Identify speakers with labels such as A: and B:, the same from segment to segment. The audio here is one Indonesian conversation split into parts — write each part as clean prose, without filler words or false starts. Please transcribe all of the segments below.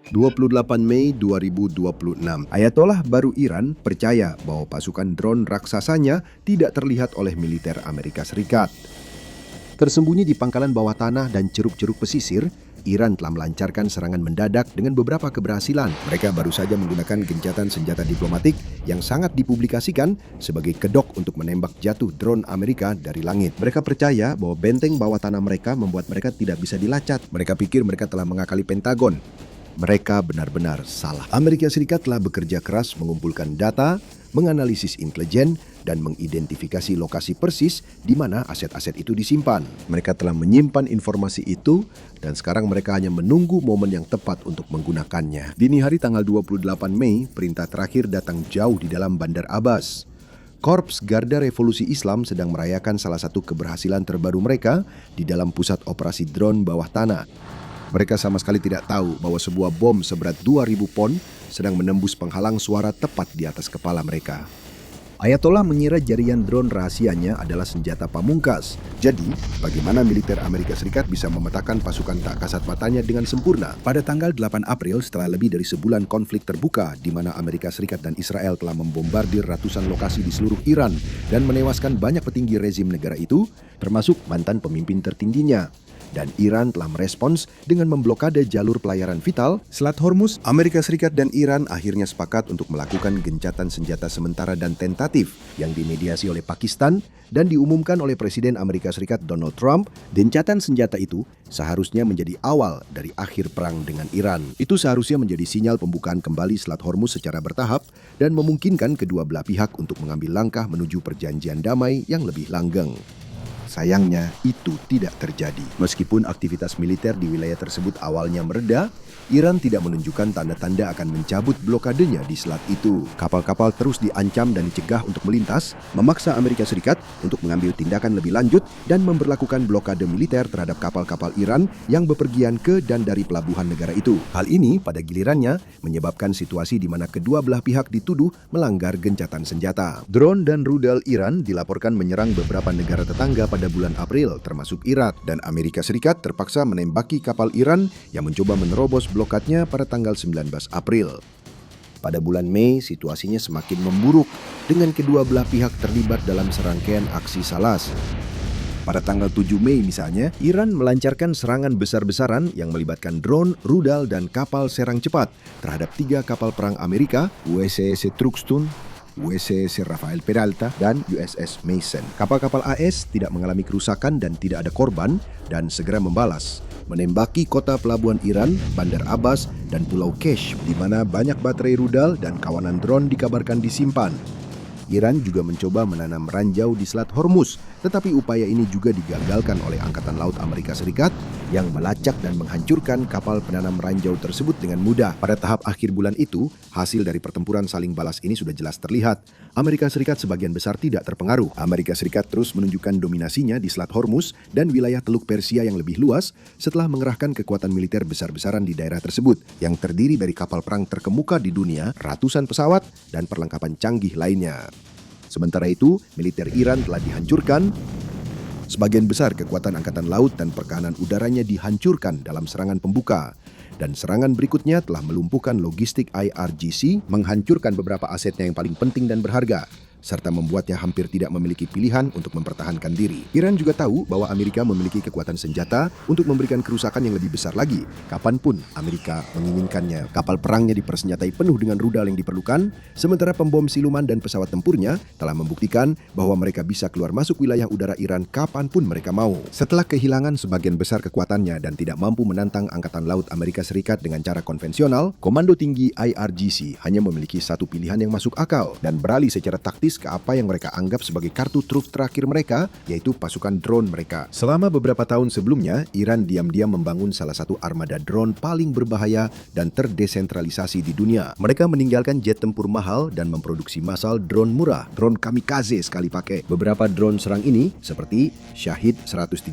A: 28 Mei 2026, Ayatollah baru Iran percaya bahwa pasukan drone raksasanya tidak terlihat oleh militer Amerika Serikat. Tersembunyi di pangkalan bawah tanah dan ceruk-ceruk pesisir, Iran telah melancarkan serangan mendadak dengan beberapa keberhasilan. Mereka baru saja menggunakan gencatan senjata diplomatik yang sangat dipublikasikan sebagai kedok untuk menembak jatuh drone Amerika dari langit. Mereka percaya bahwa benteng bawah tanah mereka membuat mereka tidak bisa dilacak. Mereka pikir mereka telah mengakali Pentagon. Mereka benar-benar salah. Amerika Serikat telah bekerja keras mengumpulkan data, menganalisis intelijen, dan mengidentifikasi lokasi persis di mana aset-aset itu disimpan. Mereka telah menyimpan informasi itu dan sekarang mereka hanya menunggu momen yang tepat untuk menggunakannya. Dini hari tanggal 28 Mei, perintah terakhir datang jauh di dalam Bandar Abbas. Korps Garda Revolusi Islam sedang merayakan salah satu keberhasilan terbaru mereka di dalam pusat operasi drone bawah tanah. Mereka sama sekali tidak tahu bahwa sebuah bom seberat 2.000 pon sedang menembus penghalang suara tepat di atas kepala mereka. Ayatollah mengira jaringan drone rahasianya adalah senjata pamungkas. Jadi, bagaimana militer Amerika Serikat bisa memetakan pasukan tak kasat matanya dengan sempurna? Pada tanggal 8 April, setelah lebih dari sebulan konflik terbuka di mana Amerika Serikat dan Israel telah membombardir ratusan lokasi di seluruh Iran dan menewaskan banyak petinggi rezim negara itu, termasuk mantan pemimpin tertingginya. Dan Iran telah merespons dengan memblokade jalur pelayaran vital Selat Hormuz. Amerika Serikat dan Iran akhirnya sepakat untuk melakukan gencatan senjata sementara dan tentatif yang dimediasi oleh Pakistan dan diumumkan oleh Presiden Amerika Serikat Donald Trump. Gencatan senjata itu seharusnya menjadi awal dari akhir perang dengan Iran. Itu seharusnya menjadi sinyal pembukaan kembali Selat Hormuz secara bertahap dan memungkinkan kedua belah pihak untuk mengambil langkah menuju perjanjian damai yang lebih langgeng. Sayangnya, itu tidak terjadi. Meskipun aktivitas militer di wilayah tersebut awalnya mereda, Iran tidak menunjukkan tanda-tanda akan mencabut blokadenya di selat itu. Kapal-kapal terus diancam dan dicegah untuk melintas, memaksa Amerika Serikat untuk mengambil tindakan lebih lanjut dan memberlakukan blokade militer terhadap kapal-kapal Iran yang bepergian ke dan dari pelabuhan negara itu. Hal ini pada gilirannya menyebabkan situasi di mana kedua belah pihak dituduh melanggar gencatan senjata. Drone dan rudal Iran dilaporkan menyerang beberapa negara tetangga pada bulan April, termasuk Irak, dan Amerika Serikat terpaksa menembaki kapal Iran yang mencoba menerobos blokadnya pada tanggal 19 April. Pada bulan Mei, situasinya semakin memburuk dengan kedua belah pihak terlibat dalam serangkaian aksi salas. Pada tanggal 7 Mei misalnya, Iran melancarkan serangan besar-besaran yang melibatkan drone, rudal, dan kapal serang cepat terhadap 3 kapal perang Amerika, USS Truxtun, USS Rafael Peralta, dan USS Mason. Kapal-kapal AS tidak mengalami kerusakan dan tidak ada korban dan segera membalas, menembaki kota pelabuhan Iran, Bandar Abbas, dan Pulau Kesh, di mana banyak baterai rudal dan kawanan drone dikabarkan disimpan. Iran juga mencoba menanam ranjau di Selat Hormuz, tetapi upaya ini juga digagalkan oleh Angkatan Laut Amerika Serikat yang melacak dan menghancurkan kapal penanam ranjau tersebut dengan mudah. Pada tahap akhir bulan itu, hasil dari pertempuran saling balas ini sudah jelas terlihat. Amerika Serikat sebagian besar tidak terpengaruh. Amerika Serikat terus menunjukkan dominasinya di Selat Hormuz dan wilayah Teluk Persia yang lebih luas setelah mengerahkan kekuatan militer besar-besaran di daerah tersebut yang terdiri dari kapal perang terkemuka di dunia, ratusan pesawat, dan perlengkapan canggih lainnya. Sementara itu, militer Iran telah dihancurkan. Sebagian besar kekuatan angkatan laut dan pertahanan udaranya dihancurkan dalam serangan pembuka. Dan serangan berikutnya telah melumpuhkan logistik IRGC, menghancurkan beberapa asetnya yang paling penting dan berharga, serta membuatnya hampir tidak memiliki pilihan untuk mempertahankan diri. Iran juga tahu bahwa Amerika memiliki kekuatan senjata untuk memberikan kerusakan yang lebih besar lagi, kapanpun Amerika menginginkannya. Kapal perangnya dipersenjatai penuh dengan rudal yang diperlukan, sementara pembom siluman dan pesawat tempurnya telah membuktikan bahwa mereka bisa keluar masuk wilayah udara Iran kapanpun mereka mau. Setelah kehilangan sebagian besar kekuatannya dan tidak mampu menantang Angkatan Laut Amerika Serikat dengan cara konvensional, Komando Tinggi IRGC hanya memiliki satu pilihan yang masuk akal dan beralih secara taktis ke apa yang mereka anggap sebagai kartu truf terakhir mereka, yaitu pasukan drone mereka. Selama beberapa tahun sebelumnya, Iran diam-diam membangun salah satu armada drone paling berbahaya dan terdesentralisasi di dunia. Mereka meninggalkan jet tempur mahal dan memproduksi massal drone murah, drone kamikaze sekali pakai. Beberapa drone serang ini seperti Shahid 136,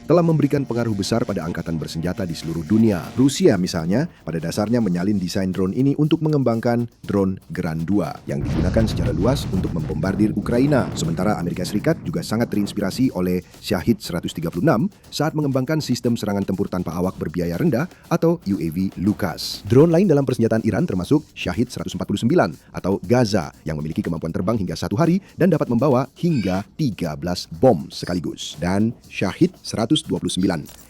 A: telah memberikan pengaruh besar pada angkatan bersenjata di seluruh dunia. Rusia misalnya, pada dasarnya menyalin desain drone ini untuk mengembangkan drone Gran 2 yang digunakan secara luas untuk membombardir Ukraina. Sementara Amerika Serikat juga sangat terinspirasi oleh Shahid 136 saat mengembangkan sistem serangan tempur tanpa awak berbiaya rendah atau UAV LUCAS. Drone lain dalam persenjataan Iran termasuk Shahid 149 atau Gaza yang memiliki kemampuan terbang hingga 1 hari dan dapat membawa hingga 13 bom sekaligus. Dan Shahid 129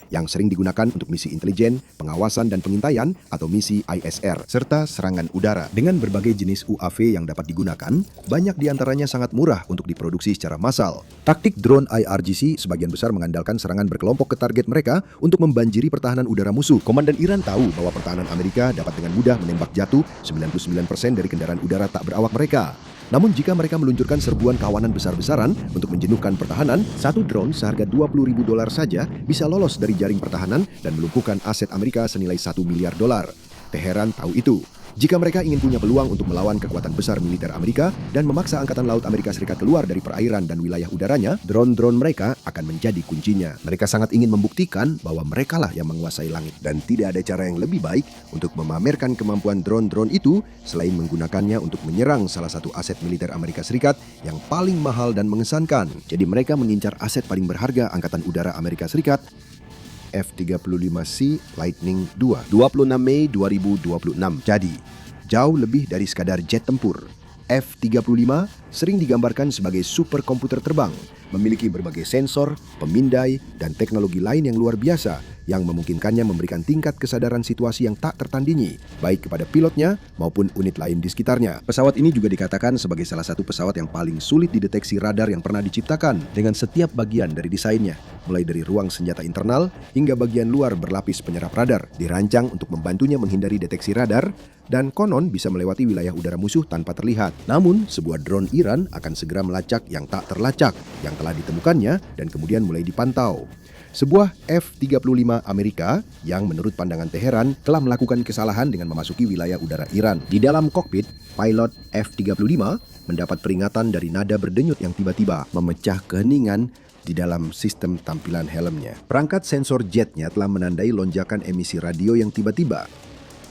A: yang sering digunakan untuk misi intelijen, pengawasan dan pengintaian atau misi ISR, serta serangan udara. Dengan berbagai jenis UAV yang dapat digunakan, banyak diantaranya sangat murah untuk diproduksi secara massal. Taktik drone IRGC sebagian besar mengandalkan serangan berkelompok ke target mereka untuk membanjiri pertahanan udara musuh. Komandan Iran tahu bahwa pertahanan Amerika dapat dengan mudah menembak jatuh 99% dari kendaraan udara tak berawak mereka. Namun jika mereka meluncurkan serbuan kawanan besar-besaran untuk menjenuhkan pertahanan, satu drone seharga $20.000 saja bisa lolos dari jaring pertahanan dan melumpuhkan aset Amerika senilai $1 miliar. Teheran tahu itu. Jika mereka ingin punya peluang untuk melawan kekuatan besar militer Amerika dan memaksa Angkatan Laut Amerika Serikat keluar dari perairan dan wilayah udaranya, drone-drone mereka akan menjadi kuncinya. Mereka sangat ingin membuktikan bahwa merekalah yang menguasai langit dan tidak ada cara yang lebih baik untuk memamerkan kemampuan drone-drone itu selain menggunakannya untuk menyerang salah satu aset militer Amerika Serikat yang paling mahal dan mengesankan. Jadi mereka mengincar aset paling berharga Angkatan Udara Amerika Serikat, F-35C Lightning II, 26 Mei 2026. Jadi, jauh lebih dari sekadar jet tempur. F-35 sering digambarkan sebagai superkomputer terbang, memiliki berbagai sensor, pemindai, dan teknologi lain yang luar biasa yang memungkinkannya memberikan tingkat kesadaran situasi yang tak tertandingi, baik kepada pilotnya maupun unit lain di sekitarnya. Pesawat ini juga dikatakan sebagai salah satu pesawat yang paling sulit dideteksi radar yang pernah diciptakan, dengan setiap bagian dari desainnya, mulai dari ruang senjata internal hingga bagian luar berlapis penyerap radar, dirancang untuk membantunya menghindari deteksi radar, dan konon bisa melewati wilayah udara musuh tanpa terlihat. Namun, sebuah drone Iran akan segera melacak yang tak terlacak, yang telah ditemukannya dan kemudian mulai dipantau. Sebuah F-35 Amerika yang menurut pandangan Teheran telah melakukan kesalahan dengan memasuki wilayah udara Iran. Di dalam kokpit, pilot F-35 mendapat peringatan dari nada berdenyut yang tiba-tiba memecah keheningan di dalam sistem tampilan helmnya. Perangkat sensor jetnya telah menandai lonjakan emisi radio yang tiba-tiba.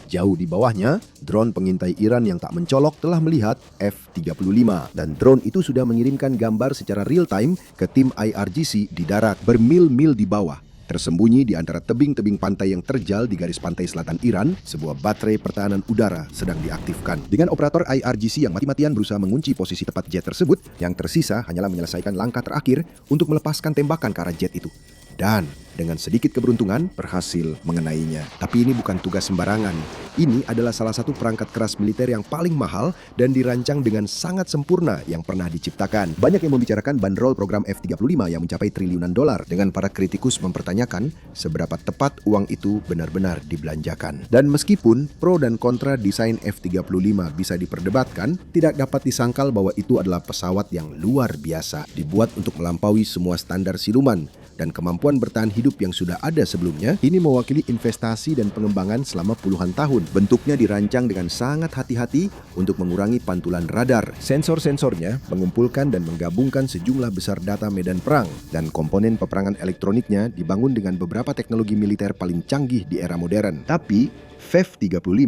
A: Jauh di bawahnya, drone pengintai Iran yang tak mencolok telah melihat F-35 dan drone itu sudah mengirimkan gambar secara real-time ke tim IRGC di darat bermil-mil di bawah. Tersembunyi di antara tebing-tebing pantai yang terjal di garis pantai selatan Iran, sebuah baterai pertahanan udara sedang diaktifkan. Dengan operator IRGC yang mati-matian berusaha mengunci posisi tepat jet tersebut, yang tersisa hanyalah menyelesaikan langkah terakhir untuk melepaskan tembakan ke arah jet itu. Dan dengan sedikit keberuntungan berhasil mengenainya. Tapi ini bukan tugas sembarangan. Ini adalah salah satu perangkat keras militer yang paling mahal dan dirancang dengan sangat sempurna yang pernah diciptakan. Banyak yang membicarakan bandrol program F-35 yang mencapai triliunan dolar, dengan para kritikus mempertanyakan seberapa tepat uang itu benar-benar dibelanjakan. Dan meskipun pro dan kontra desain F-35 bisa diperdebatkan, tidak dapat disangkal bahwa itu adalah pesawat yang luar biasa, dibuat untuk melampaui semua standar siluman, dan kemampuan bertahan hidup yang sudah ada sebelumnya. Ini mewakili investasi dan pengembangan selama puluhan tahun. Bentuknya dirancang dengan sangat hati-hati untuk mengurangi pantulan radar. Sensor-sensornya mengumpulkan dan menggabungkan sejumlah besar data medan perang, dan komponen peperangan elektroniknya dibangun dengan beberapa teknologi militer paling canggih di era modern. Tapi F-35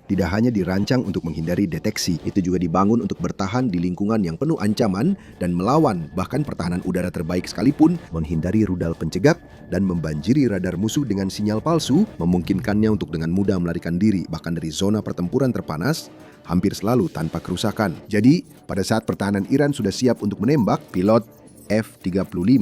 A: tidak hanya dirancang untuk menghindari deteksi, itu juga dibangun untuk bertahan di lingkungan yang penuh ancaman dan melawan bahkan pertahanan udara terbaik sekalipun, menghindari rudal pencegat dan membanjiri radar musuh dengan sinyal palsu, memungkinkannya untuk dengan mudah melarikan diri bahkan dari zona pertempuran terpanas, hampir selalu tanpa kerusakan. Jadi, pada saat pertahanan Iran sudah siap untuk menembak, pilot F-35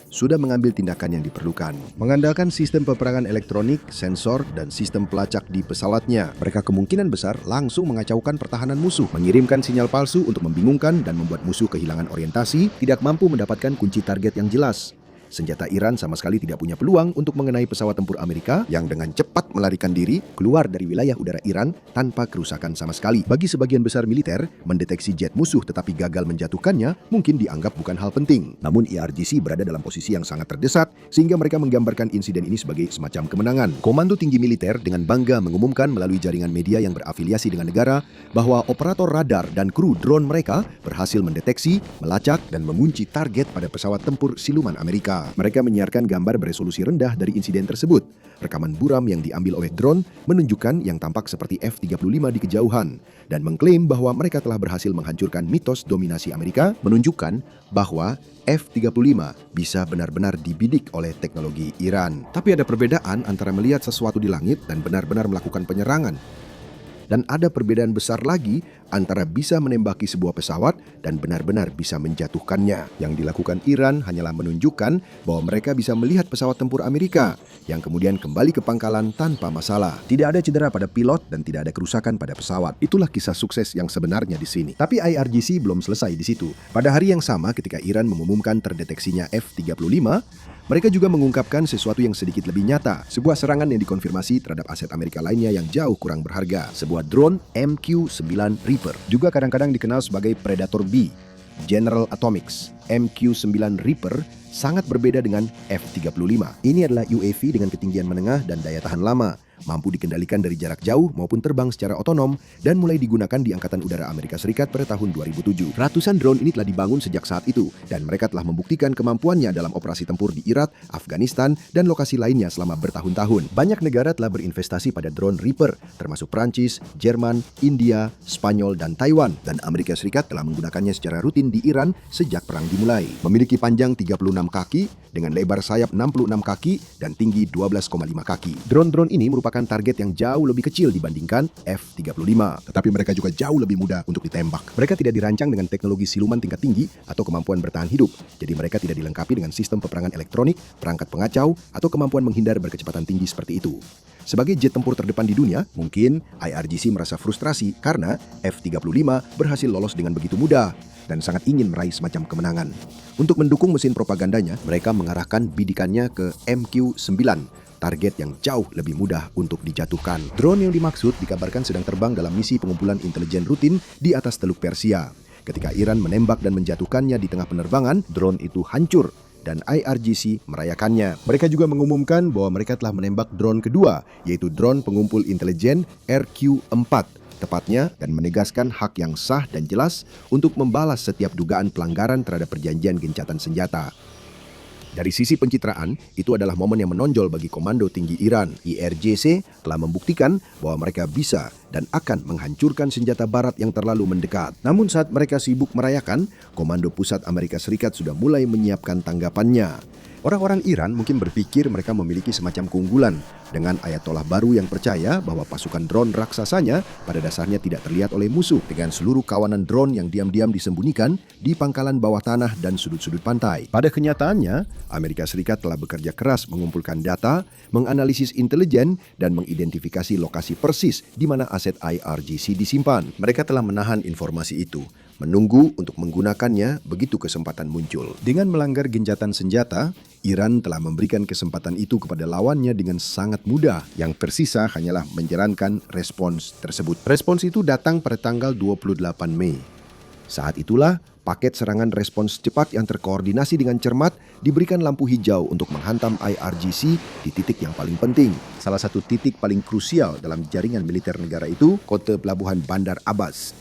A: sudah mengambil tindakan yang diperlukan. Mengandalkan sistem peperangan elektronik, sensor, dan sistem pelacak di pesawatnya, mereka kemungkinan besar langsung mengacaukan pertahanan musuh, mengirimkan sinyal palsu untuk membingungkan dan membuat musuh kehilangan orientasi, tidak mampu mendapatkan kunci target yang jelas. Senjata Iran sama sekali tidak punya peluang untuk mengenai pesawat tempur Amerika yang dengan cepat melarikan diri keluar dari wilayah udara Iran tanpa kerusakan sama sekali. Bagi sebagian besar militer, mendeteksi jet musuh tetapi gagal menjatuhkannya mungkin dianggap bukan hal penting. Namun IRGC berada dalam posisi yang sangat terdesak sehingga mereka menggambarkan insiden ini sebagai semacam kemenangan. Komando tinggi militer dengan bangga mengumumkan melalui jaringan media yang berafiliasi dengan negara bahwa operator radar dan kru drone mereka berhasil mendeteksi, melacak, dan mengunci target pada pesawat tempur siluman Amerika. Amerika. Mereka menyiarkan gambar beresolusi rendah dari insiden tersebut. Rekaman buram yang diambil oleh drone menunjukkan yang tampak seperti F-35 di kejauhan dan mengklaim bahwa mereka telah berhasil menghancurkan mitos dominasi Amerika, menunjukkan bahwa F-35 bisa benar-benar dibidik oleh teknologi Iran. Tapi ada perbedaan antara melihat sesuatu di langit dan benar-benar melakukan penyerangan. Dan ada perbedaan besar lagi antara bisa menembaki sebuah pesawat dan benar-benar bisa menjatuhkannya. Yang dilakukan Iran hanyalah menunjukkan bahwa mereka bisa melihat pesawat tempur Amerika yang kemudian kembali ke pangkalan tanpa masalah. Tidak ada cedera pada pilot dan tidak ada kerusakan pada pesawat. Itulah kisah sukses yang sebenarnya di sini. Tapi IRGC belum selesai di situ. Pada hari yang sama ketika Iran mengumumkan terdeteksinya F-35, mereka juga mengungkapkan sesuatu yang sedikit lebih nyata, sebuah serangan yang dikonfirmasi terhadap aset Amerika lainnya yang jauh kurang berharga, sebuah drone MQ-9 Reaper, juga kadang-kadang dikenal sebagai Predator B. General Atomics MQ-9 Reaper sangat berbeda dengan F-35. Ini adalah UAV dengan ketinggian menengah dan daya tahan lama, mampu dikendalikan dari jarak jauh maupun terbang secara otonom dan mulai digunakan di Angkatan Udara Amerika Serikat pada tahun 2007. Ratusan drone ini telah dibangun sejak saat itu dan mereka telah membuktikan kemampuannya dalam operasi tempur di Irak, Afghanistan, dan lokasi lainnya selama bertahun-tahun. Banyak negara telah berinvestasi pada drone Reaper, termasuk Prancis, Jerman, India, Spanyol, dan Taiwan. Dan Amerika Serikat telah menggunakannya secara rutin di Iran sejak perang dimulai. Memiliki panjang 36 kaki dengan lebar sayap 66 kaki dan tinggi 12,5 kaki. Drone-drone ini merupakan target yang jauh lebih kecil dibandingkan F-35. Tetapi mereka juga jauh lebih mudah untuk ditembak. Mereka tidak dirancang dengan teknologi siluman tingkat tinggi atau kemampuan bertahan hidup. Jadi mereka tidak dilengkapi dengan sistem peperangan elektronik, perangkat pengacau, atau kemampuan menghindar berkecepatan tinggi seperti itu. Sebagai jet tempur terdepan di dunia, mungkin IRGC merasa frustrasi karena F-35 berhasil lolos dengan begitu mudah dan sangat ingin meraih semacam kemenangan. Untuk mendukung mesin propagandanya, mereka mengarahkan bidikannya ke MQ-9, target yang jauh lebih mudah untuk dijatuhkan. Drone yang dimaksud dikabarkan sedang terbang dalam misi pengumpulan intelijen rutin di atas Teluk Persia. Ketika Iran menembak dan menjatuhkannya di tengah penerbangan, drone itu hancur dan IRGC merayakannya. Mereka juga mengumumkan bahwa mereka telah menembak drone kedua, yaitu drone pengumpul intelijen RQ-4, tepatnya, dan menegaskan hak yang sah dan jelas untuk membalas setiap dugaan pelanggaran terhadap perjanjian gencatan senjata. Dari sisi pencitraan, itu adalah momen yang menonjol bagi Komando Tinggi Iran. IRGC telah membuktikan bahwa mereka bisa dan akan menghancurkan senjata barat yang terlalu mendekat. Namun saat mereka sibuk merayakan, Komando Pusat Amerika Serikat sudah mulai menyiapkan tanggapannya. Orang-orang Iran mungkin berpikir mereka memiliki semacam keunggulan dengan Ayatollah baru yang percaya bahwa pasukan drone raksasanya pada dasarnya tidak terlihat oleh musuh, dengan seluruh kawanan drone yang diam-diam disembunyikan di pangkalan bawah tanah dan sudut-sudut pantai. Pada kenyataannya, Amerika Serikat telah bekerja keras mengumpulkan data, menganalisis intelijen, dan mengidentifikasi lokasi persis di mana aset IRGC disimpan. Mereka telah menahan informasi itu, menunggu untuk menggunakannya begitu kesempatan muncul. Dengan melanggar gencatan senjata, Iran telah memberikan kesempatan itu kepada lawannya dengan sangat mudah. Yang tersisa hanyalah menjalankan respons tersebut. Respons itu datang pada tanggal 28 Mei. Saat itulah, paket serangan respons cepat yang terkoordinasi dengan cermat diberikan lampu hijau untuk menghantam IRGC di titik yang paling penting. Salah satu titik paling krusial dalam jaringan militer negara itu, kota pelabuhan Bandar Abbas.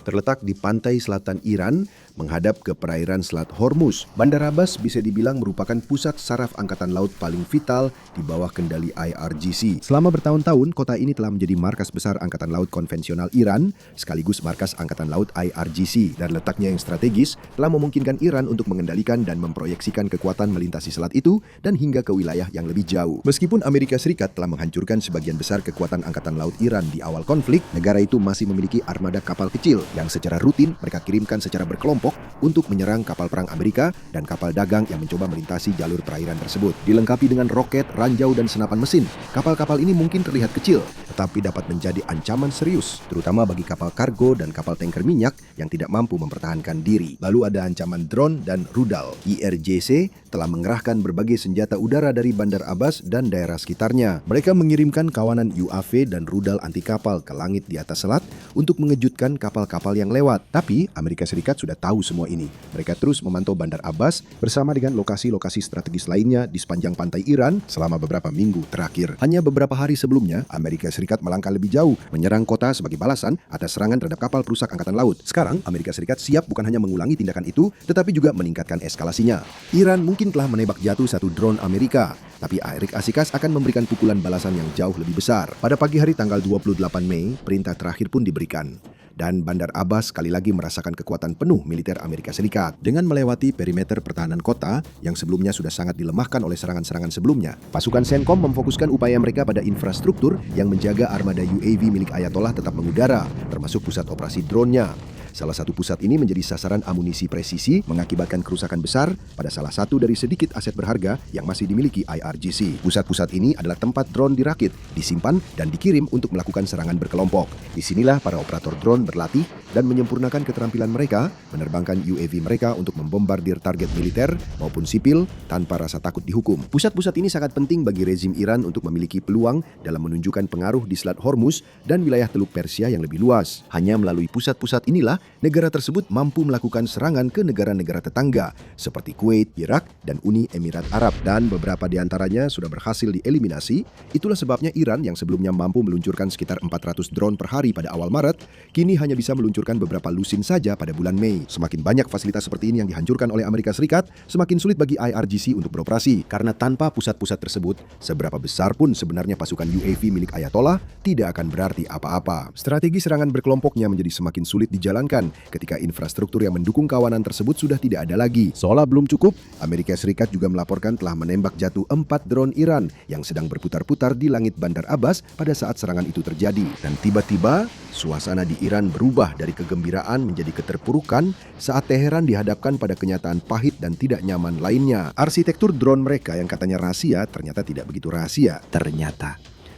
A: Terletak di pantai selatan Iran, menghadap ke perairan Selat Hormuz. Bandar Abbas bisa dibilang merupakan pusat saraf angkatan laut paling vital di bawah kendali IRGC. Selama bertahun-tahun, kota ini telah menjadi markas besar angkatan laut konvensional Iran, sekaligus markas angkatan laut IRGC. Dan letaknya yang strategis telah memungkinkan Iran untuk mengendalikan dan memproyeksikan kekuatan melintasi selat itu dan hingga ke wilayah yang lebih jauh. Meskipun Amerika Serikat telah menghancurkan sebagian besar kekuatan angkatan laut Iran di awal konflik, negara itu masih memiliki armada kapal kecil yang secara rutin mereka kirimkan secara berkelompok untuk menyerang kapal perang Amerika dan kapal dagang yang mencoba melintasi jalur perairan tersebut. Dilengkapi dengan roket, ranjau, dan senapan mesin, kapal-kapal ini mungkin terlihat kecil, tetapi dapat menjadi ancaman serius, terutama bagi kapal kargo dan kapal tanker minyak yang tidak mampu mempertahankan diri. Lalu ada ancaman drone dan rudal. IRGC telah mengerahkan berbagai senjata udara dari Bandar Abbas dan daerah sekitarnya. Mereka mengirimkan kawanan UAV dan rudal anti kapal ke langit di atas selat untuk mengejutkan kapal-kapal kapal yang lewat. Tapi Amerika Serikat sudah tahu semua ini. Mereka terus memantau Bandar Abbas bersama dengan lokasi-lokasi strategis lainnya di sepanjang pantai Iran selama beberapa minggu terakhir. Hanya beberapa hari sebelumnya, Amerika Serikat melangkah lebih jauh, menyerang kota sebagai balasan atas serangan terhadap kapal perusak Angkatan Laut. Sekarang, Amerika Serikat siap bukan hanya mengulangi tindakan itu, tetapi juga meningkatkan eskalasinya. Iran mungkin telah menembak jatuh satu drone Amerika, tapi Eric Asikas akan memberikan pukulan balasan yang jauh lebih besar. Pada pagi hari tanggal 28 Mei, perintah terakhir pun diberikan. Dan Bandar Abbas sekali lagi merasakan kekuatan penuh militer Amerika Serikat. Dengan melewati perimeter pertahanan kota yang sebelumnya sudah sangat dilemahkan oleh serangan-serangan sebelumnya, pasukan CENTCOM memfokuskan upaya mereka pada infrastruktur yang menjaga armada UAV milik Ayatollah tetap mengudara, termasuk pusat operasi drone-nya. Salah satu pusat ini menjadi sasaran amunisi presisi mengakibatkan kerusakan besar pada salah satu dari sedikit aset berharga yang masih dimiliki IRGC. Pusat-pusat ini adalah tempat drone dirakit, disimpan, dan dikirim untuk melakukan serangan berkelompok. Disinilah para operator drone berlatih dan menyempurnakan keterampilan mereka menerbangkan UAV mereka untuk membombardir target militer maupun sipil tanpa rasa takut dihukum. Pusat-pusat ini sangat penting bagi rezim Iran untuk memiliki peluang dalam menunjukkan pengaruh di Selat Hormuz dan wilayah Teluk Persia yang lebih luas. Hanya melalui pusat-pusat inilah negara tersebut mampu melakukan serangan ke negara-negara tetangga seperti Kuwait, Irak, dan Uni Emirat Arab. Dan beberapa di antaranya sudah berhasil dieliminasi. Itulah sebabnya Iran yang sebelumnya mampu meluncurkan sekitar 400 drone per hari pada awal Maret, kini hanya bisa meluncurkan beberapa lusin saja pada bulan Mei. Semakin banyak fasilitas seperti ini yang dihancurkan oleh Amerika Serikat, semakin sulit bagi IRGC untuk beroperasi. Karena tanpa pusat-pusat tersebut, seberapa besar pun sebenarnya pasukan UAV milik Ayatollah tidak akan berarti apa-apa. Strategi serangan berkelompoknya menjadi semakin sulit dijalankan ketika infrastruktur yang mendukung kawanan tersebut sudah tidak ada lagi. Seolah belum cukup, Amerika Serikat juga melaporkan telah menembak jatuh 4 drone Iran yang sedang berputar-putar di langit Bandar Abbas pada saat serangan itu terjadi. Dan tiba-tiba, suasana di Iran berubah dari kegembiraan menjadi keterpurukan saat Teheran dihadapkan pada kenyataan pahit dan tidak nyaman lainnya. Arsitektur drone mereka yang katanya rahasia ternyata tidak begitu rahasia.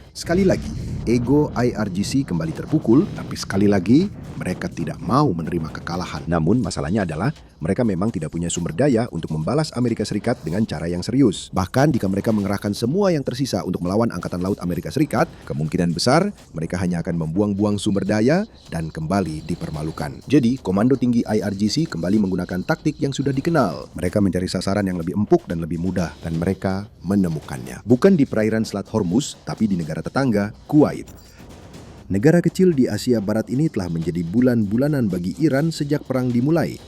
A: Sekali lagi, ego IRGC kembali terpukul, tapi sekali lagi, mereka tidak mau menerima kekalahan. Namun masalahnya adalah, mereka memang tidak punya sumber daya untuk membalas Amerika Serikat dengan cara yang serius. Bahkan jika mereka mengerahkan semua yang tersisa untuk melawan Angkatan Laut Amerika Serikat, kemungkinan besar mereka hanya akan membuang-buang sumber daya dan kembali dipermalukan. Jadi, Komando Tinggi IRGC kembali menggunakan taktik yang sudah dikenal. Mereka mencari sasaran yang lebih empuk dan lebih mudah, dan mereka menemukannya. Bukan di perairan Selat Hormuz, tapi di negara tetangga, Kuwait. Negara kecil di Asia Barat ini telah menjadi bulan-bulanan bagi Iran sejak perang dimulai.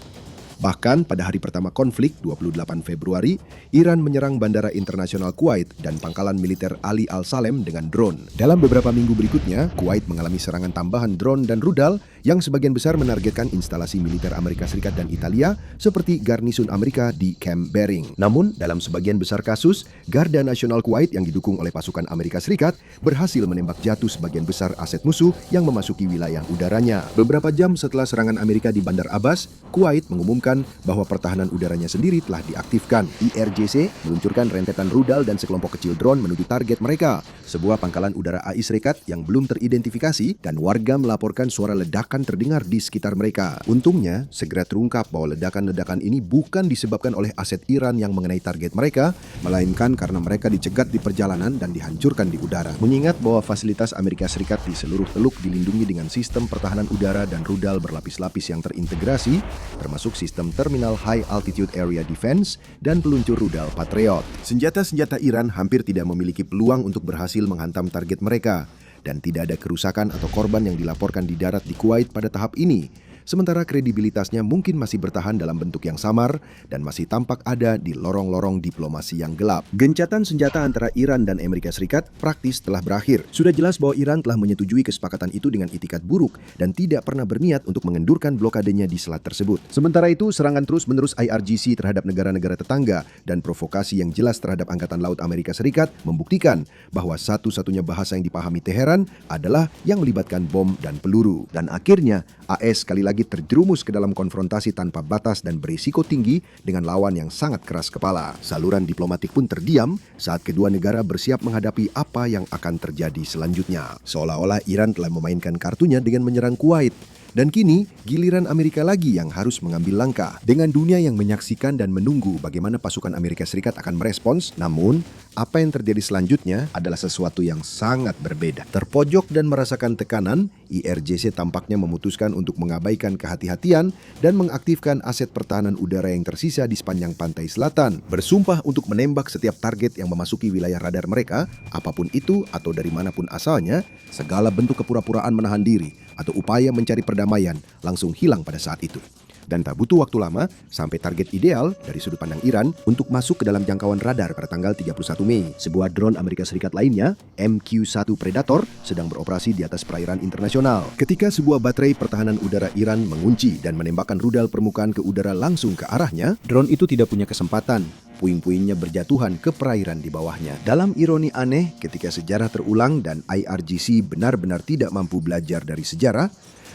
A: Bahkan pada hari pertama konflik, 28 Februari, Iran menyerang Bandara Internasional Kuwait dan pangkalan militer Ali Al-Salem dengan drone. Dalam beberapa minggu berikutnya, Kuwait mengalami serangan tambahan drone dan rudal yang sebagian besar menargetkan instalasi militer Amerika Serikat dan Italia seperti garnisun Amerika di Camp Bering. Namun, dalam sebagian besar kasus, Garda Nasional Kuwait yang didukung oleh pasukan Amerika Serikat berhasil menembak jatuh sebagian besar aset musuh yang memasuki wilayah udaranya. Beberapa jam setelah serangan Amerika di Bandar Abbas, Kuwait mengumumkan bahwa pertahanan udaranya sendiri telah diaktifkan. IRGC meluncurkan rentetan rudal dan sekelompok kecil drone menuju target mereka, sebuah pangkalan udara AI Serikat yang belum teridentifikasi, dan warga melaporkan suara ledakan terdengar di sekitar mereka. Untungnya, segera terungkap bahwa ledakan-ledakan ini bukan disebabkan oleh aset Iran yang mengenai target mereka, melainkan karena mereka dicegat di perjalanan dan dihancurkan di udara. Mengingat bahwa fasilitas Amerika Serikat di seluruh teluk dilindungi dengan sistem pertahanan udara dan rudal berlapis-lapis yang terintegrasi, termasuk sistem Terminal High Altitude Area Defense dan peluncur rudal Patriot. Senjata-senjata Iran hampir tidak memiliki peluang untuk berhasil menghantam target mereka, dan tidak ada kerusakan atau korban yang dilaporkan di darat di Kuwait pada tahap ini. Sementara kredibilitasnya mungkin masih bertahan dalam bentuk yang samar dan masih tampak ada di lorong-lorong diplomasi yang gelap. Gencatan senjata antara Iran dan Amerika Serikat praktis telah berakhir. Sudah jelas bahwa Iran telah menyetujui kesepakatan itu dengan itikat buruk dan tidak pernah berniat untuk mengendurkan blokadenya di selat tersebut. Sementara itu, serangan terus-menerus IRGC terhadap negara-negara tetangga dan provokasi yang jelas terhadap Angkatan Laut Amerika Serikat membuktikan bahwa satu-satunya bahasa yang dipahami Teheran adalah yang melibatkan bom dan peluru. Dan akhirnya, AS sekali lagi terjerumus ke dalam konfrontasi tanpa batas dan berisiko tinggi dengan lawan yang sangat keras kepala. Saluran diplomatik pun terdiam saat kedua negara bersiap menghadapi apa yang akan terjadi selanjutnya. Seolah-olah Iran telah memainkan kartunya dengan menyerang Kuwait. Dan kini, giliran Amerika lagi yang harus mengambil langkah. Dengan dunia yang menyaksikan dan menunggu bagaimana pasukan Amerika Serikat akan merespons, namun Apa yang terjadi selanjutnya adalah sesuatu yang sangat berbeda. Terpojok dan merasakan tekanan, IRGC tampaknya memutuskan untuk mengabaikan kehati-hatian dan mengaktifkan aset pertahanan udara yang tersisa di sepanjang pantai selatan. Bersumpah untuk menembak setiap target yang memasuki wilayah radar mereka, apapun itu atau dari manapun asalnya, segala bentuk kepura-puraan menahan diri atau upaya mencari perdamaian langsung hilang pada saat itu. Dan tak butuh waktu lama sampai target ideal dari sudut pandang Iran untuk masuk ke dalam jangkauan radar pada tanggal 31 Mei. Sebuah drone Amerika Serikat lainnya, MQ-1 Predator, sedang beroperasi di atas perairan internasional. Ketika sebuah baterai pertahanan udara Iran mengunci dan menembakkan rudal permukaan ke udara langsung ke arahnya, drone itu tidak punya kesempatan. Puing-puingnya berjatuhan ke perairan di bawahnya. Dalam ironi aneh, ketika sejarah terulang dan IRGC benar-benar tidak mampu belajar dari sejarah,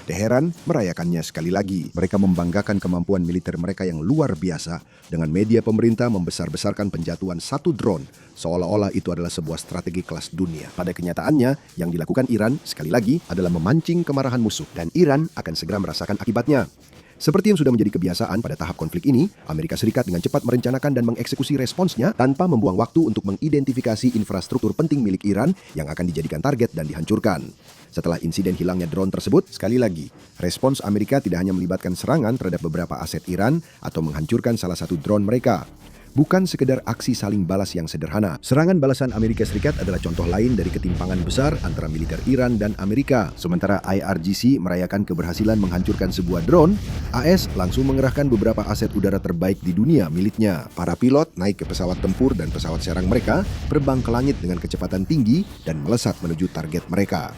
A: Teheran merayakannya sekali lagi. Mereka membanggakan kemampuan militer mereka yang luar biasa dengan media pemerintah membesar-besarkan penjatuhan satu drone seolah-olah itu adalah sebuah strategi kelas dunia. Pada kenyataannya, yang dilakukan Iran sekali lagi adalah memancing kemarahan musuh dan Iran akan segera merasakan akibatnya. Seperti yang sudah menjadi kebiasaan pada tahap konflik ini, Amerika Serikat dengan cepat merencanakan dan mengeksekusi responsnya tanpa membuang waktu untuk mengidentifikasi infrastruktur penting milik Iran yang akan dijadikan target dan dihancurkan. Setelah insiden hilangnya drone tersebut, sekali lagi, respons Amerika tidak hanya melibatkan serangan terhadap beberapa aset Iran atau menghancurkan salah satu drone mereka. Bukan sekedar aksi saling balas yang sederhana. Serangan balasan Amerika Serikat adalah contoh lain dari ketimpangan besar antara militer Iran dan Amerika. Sementara IRGC merayakan keberhasilan menghancurkan sebuah drone, AS langsung mengerahkan beberapa aset udara terbaik di dunia miliknya. Para pilot naik ke pesawat tempur dan pesawat serang mereka, terbang ke langit dengan kecepatan tinggi dan melesat menuju target mereka.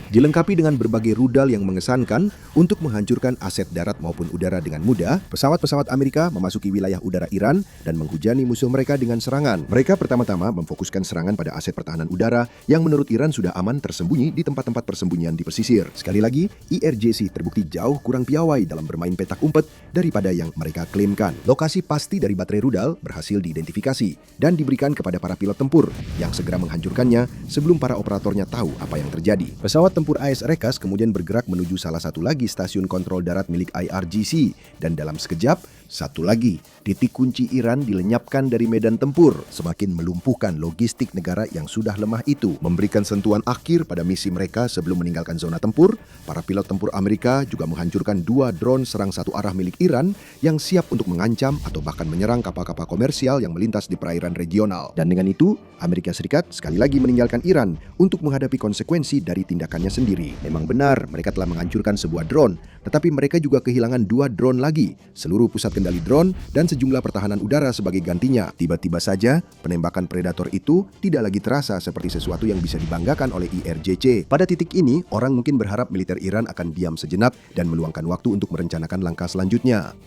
A: Dilengkapi dengan berbagai rudal yang mengesankan untuk menghancurkan aset darat maupun udara dengan mudah, pesawat-pesawat Amerika memasuki wilayah udara Iran dan menghujani musuh mereka dengan serangan. Mereka pertama-tama memfokuskan serangan pada aset pertahanan udara yang menurut Iran sudah aman tersembunyi di tempat-tempat persembunyian di pesisir. Sekali lagi, IRGC terbukti jauh kurang piawai dalam bermain petak umpet daripada yang mereka klaimkan. Lokasi pasti dari baterai rudal berhasil diidentifikasi dan diberikan kepada para pilot tempur yang segera menghancurkannya sebelum para operatornya tahu apa yang terjadi. Pesawat tempur AS Rekas kemudian bergerak menuju salah satu lagi stasiun kontrol darat milik IRGC dan dalam sekejap, satu lagi titik kunci Iran dilenyapkan dari medan tempur, semakin melumpuhkan logistik negara yang sudah lemah itu. Memberikan sentuhan akhir pada misi mereka sebelum meninggalkan zona tempur, para pilot tempur Amerika juga menghancurkan dua drone serang satu arah milik Iran yang siap untuk mengancam atau bahkan menyerang kapal-kapal komersial yang melintas di perairan regional. Dan dengan itu, Amerika Serikat sekali lagi meninggalkan Iran untuk menghadapi konsekuensi dari tindakannya sendiri. Memang benar, mereka telah menghancurkan sebuah drone, tetapi mereka juga kehilangan dua drone lagi, seluruh pusat kendali drone, dan sejumlah pertahanan udara sebagai gantinya. Tiba-tiba saja, penembakan Predator itu tidak lagi terasa seperti sesuatu yang bisa dibanggakan oleh IRGC. Pada titik ini, orang mungkin berharap militer Iran akan diam sejenak dan meluangkan waktu untuk merencanakan langkah selanjutnya.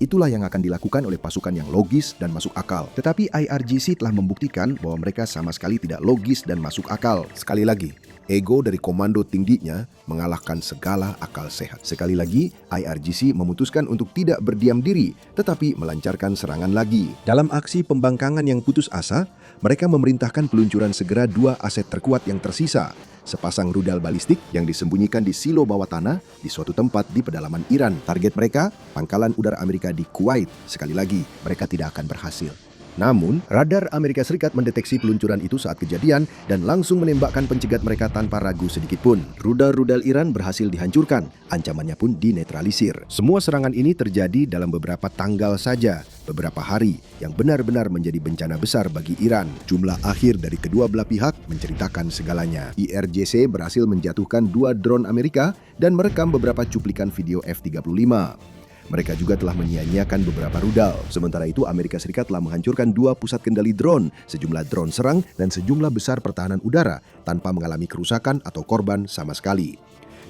A: Itulah yang akan dilakukan oleh pasukan yang logis dan masuk akal. Tetapi IRGC telah membuktikan bahwa mereka sama sekali tidak logis dan masuk akal. Sekali lagi, ego dari komando tingginya mengalahkan segala akal sehat. Sekali lagi, IRGC memutuskan untuk tidak berdiam diri, tetapi melancarkan serangan lagi. Dalam aksi pembangkangan yang putus asa, mereka memerintahkan peluncuran segera dua aset terkuat yang tersisa. Sepasang rudal balistik yang disembunyikan di silo bawah tanah di suatu tempat di pedalaman Iran. Target mereka, pangkalan udara Amerika di Kuwait. Sekali lagi, mereka tidak akan berhasil. Namun, radar Amerika Serikat mendeteksi peluncuran itu saat kejadian dan langsung menembakkan pencegat mereka tanpa ragu sedikitpun. Rudal-rudal Iran berhasil dihancurkan, ancamannya pun dinetralisir. Semua serangan ini terjadi dalam beberapa tanggal saja, beberapa hari, yang benar-benar menjadi bencana besar bagi Iran. Jumlah akhir dari kedua belah pihak menceritakan segalanya. IRGC berhasil menjatuhkan dua drone Amerika dan merekam beberapa cuplikan video F-35. Mereka juga telah menyia-nyiakan beberapa rudal. Sementara itu, Amerika Serikat telah menghancurkan dua pusat kendali drone, sejumlah drone serang, dan sejumlah besar pertahanan udara tanpa mengalami kerusakan atau korban sama sekali.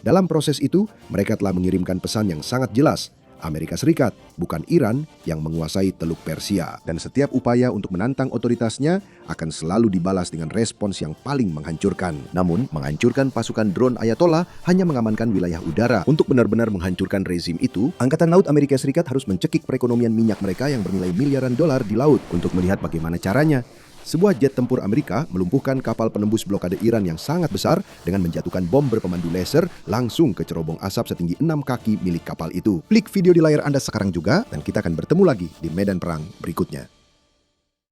A: Dalam proses itu, mereka telah mengirimkan pesan yang sangat jelas. Amerika Serikat, bukan Iran, yang menguasai Teluk Persia. Dan setiap upaya untuk menantang otoritasnya akan selalu dibalas dengan respons yang paling menghancurkan. Namun, menghancurkan pasukan drone Ayatollah hanya mengamankan wilayah udara. Untuk benar-benar menghancurkan rezim itu, Angkatan Laut Amerika Serikat harus mencekik perekonomian minyak mereka yang bernilai miliaran dolar di laut. Untuk melihat bagaimana caranya, sebuah jet tempur Amerika melumpuhkan kapal penembus blokade Iran yang sangat besar dengan menjatuhkan bom berpemandu laser langsung ke cerobong asap setinggi 6 kaki milik kapal itu. Klik video di layar Anda sekarang juga dan kita akan bertemu lagi di medan perang berikutnya.